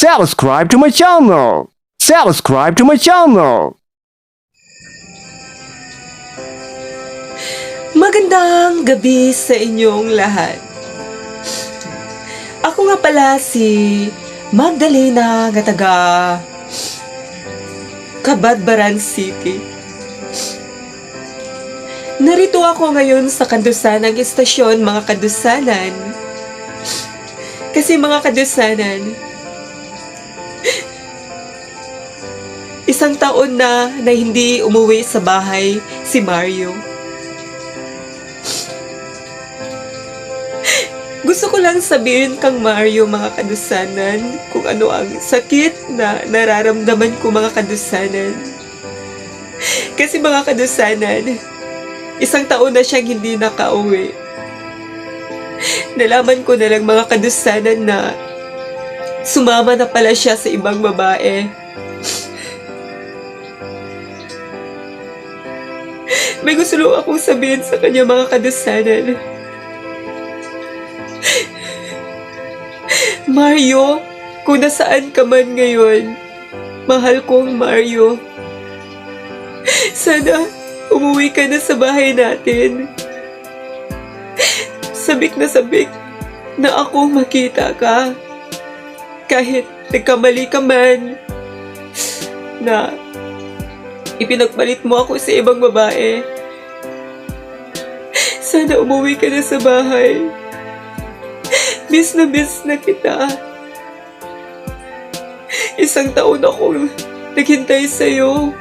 Subscribe to my channel! Subscribe to my channel! Magandang gabi sa inyong lahat. Ako nga pala si Magdalena nga taga Cabadbaran City. Narito ako ngayon sa Kandusanang Istasyon, mga kadusanan. Kasi mga kadusanan, isang taon na hindi umuwi sa bahay si Mario. Gusto ko lang sabihin kang Mario, mga kadusanan, kung ano ang sakit na nararamdaman ko, mga kadusanan. Kasi mga kadusanan, isang taon na siyang hindi nakauwi. Nalaman ko na lang, mga kadusanan, na sumama na pala siya sa ibang babae. May gusto lang akong sabihin sa kanya, mga kadusanan. Mario, kung nasaan ka man ngayon, mahal kong Mario, sana umuwi ka na sa bahay natin. Sabik na ako makita ka. Kahit nagkamali ka man na ipinagpalit mo ako sa ibang babae, sana umuwi ka na sa bahay. Miss na kita. Isang taon akong naghintay sa'yo.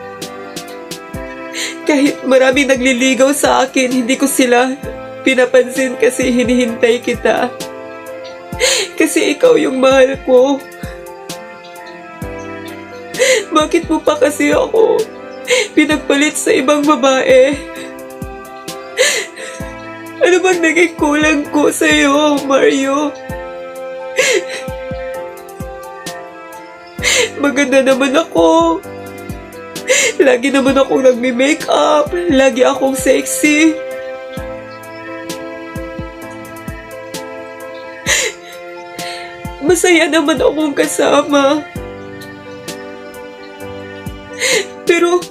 Kahit maraming nagliligaw sa akin, hindi ko sila pinapansin kasi hinihintay kita. Kasi ikaw yung mahal ko. Bakit mo pa kasi ako pinagpalit sa ibang babae? Ano bang naging kulang ko sa'yo, Mario? Maganda naman ako. Lagi naman akong nagme-makeup. Lagi akong sexy. Masaya naman akong kasama. Pero,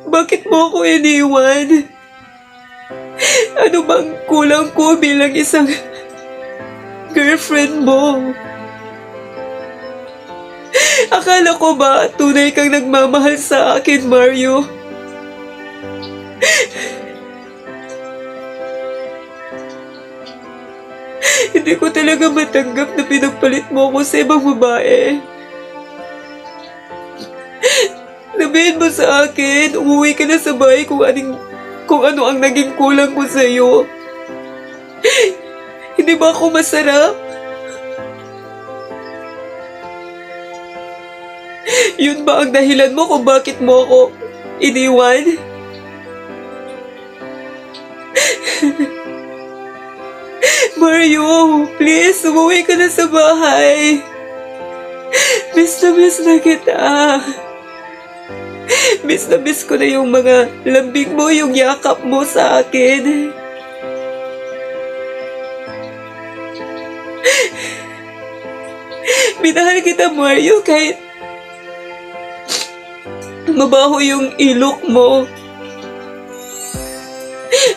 bakit mo ako iniwan? Ano bang kulang ko bilang isang girlfriend mo? Akala ko ba tunay kang nagmamahal sa akin, Mario? Hindi ko talaga matanggap na pinagpalit mo ako sa ibang babae. Sabihin mo sa akin, umuwi ka na sa bahay kung ano ang naging kulang ko sa'yo. Hindi ba ako masarap? Yun ba ang dahilan mo kung bakit mo ako iniwan? Mario, please, umuwi ka na sa bahay. Miss na kita. Miss na miss ko na yung mga lambing mo, yung yakap mo sa akin. Minahal kita, Mario, kahit mabaho yung ilok mo.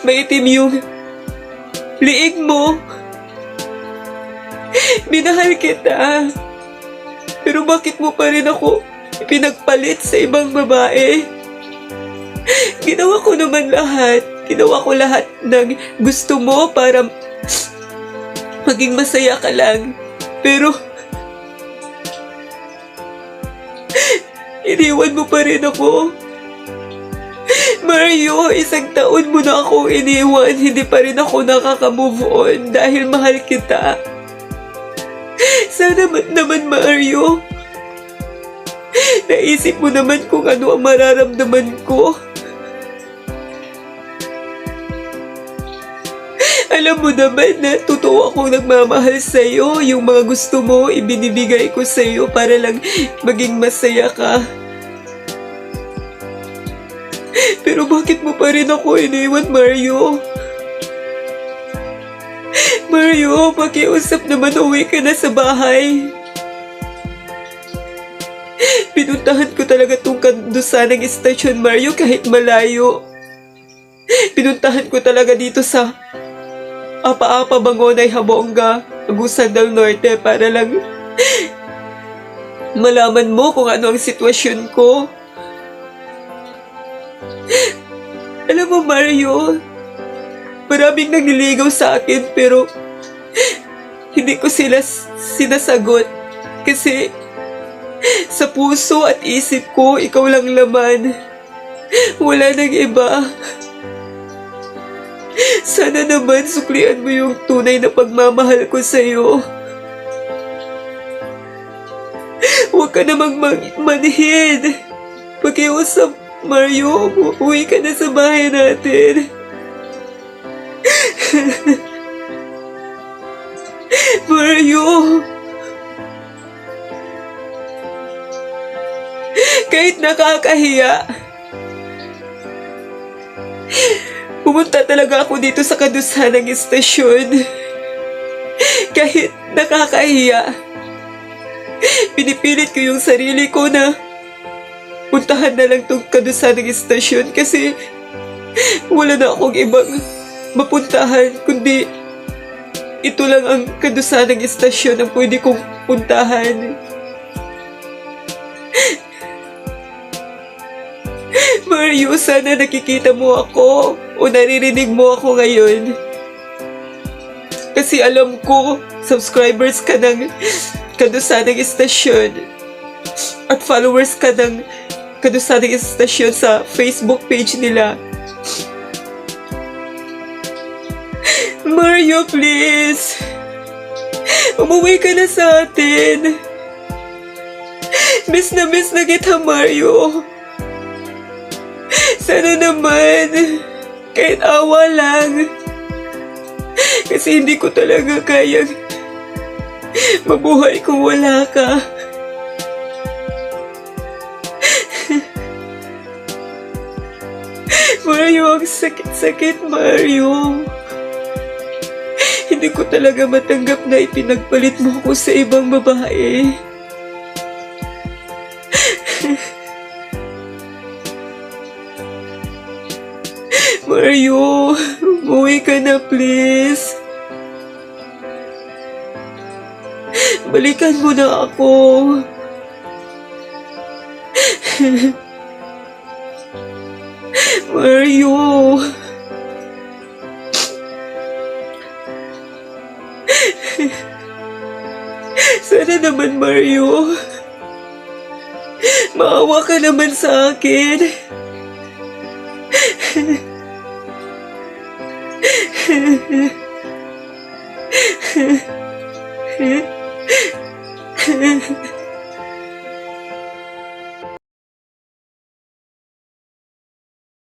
Maitim yung liig mo. Minahal kita. Pero bakit mo pa rin ako pinagpalit sa ibang babae? Ginawa ko naman lahat. Ginawa ko lahat ng gusto mo para maging masaya ka lang. Pero iniwan mo pa rin ako. Mario, isang taon mo na ako iniwan. Hindi pa rin ako nakaka-move on dahil mahal kita. Sana naman, Mario, naisip mo naman kung ano ang mararamdaman ko. Alam mo naman na totoo akong nagmamahal sa'yo. Yung mga gusto mo, ibinibigay ko sa'yo para lang maging masaya ka. Pero bakit mo pa rin ako iniwan, Mario? Mario, pakiusap naman, uwi ka na sa bahay. Pinuntahan ko talaga tong kandusanang istasyon, Mario, kahit malayo. Pinuntahan ko talaga dito sa Apa-Apa, Bangonay, Habonga, Agusan del Norte para lang malaman mo kung ano ang sitwasyon ko. Alam mo, Mario, maraming nagliligaw sa akin pero hindi ko sila sinasagot kasi sa puso at isip ko, ikaw lang laman. Wala nang iba. Sana naman suklian mo yung tunay na pagmamahal ko sa'yo. Huwag ka namang manhid. Pakiusap, Mario, uwi ka na sa bahay natin. Mario! Kahit nakakahiya, pumunta talaga ako dito sa kandusanang istasyon. Kahit nakakahiya, pinipilit ko yung sarili ko na puntahan na lang tong kandusanang istasyon kasi wala na akong ibang mapuntahan kundi ito lang ang kandusanang istasyon ang pwede kong puntahan. Mario, sana nakikita mo ako o naririnig mo ako ngayon. Kasi alam ko, subscribers ka ng kandusanang istasyon at followers ka ng kandusanang istasyon sa Facebook page nila. Mario, please! Umuwi ka na sa atin. Miss na kita, Mario. Sana naman, kahit awa lang. Kasi hindi ko talaga kayang mabuhay kung wala ka. Mario, ang sakit-sakit, Mario. Hindi ko talaga matanggap na ipinagpalit mo ko sa ibang babae. Mario, umuwi ka na please. Balikan mo na ako. Mario. Sana naman, Mario. Maawa ka naman sa akin.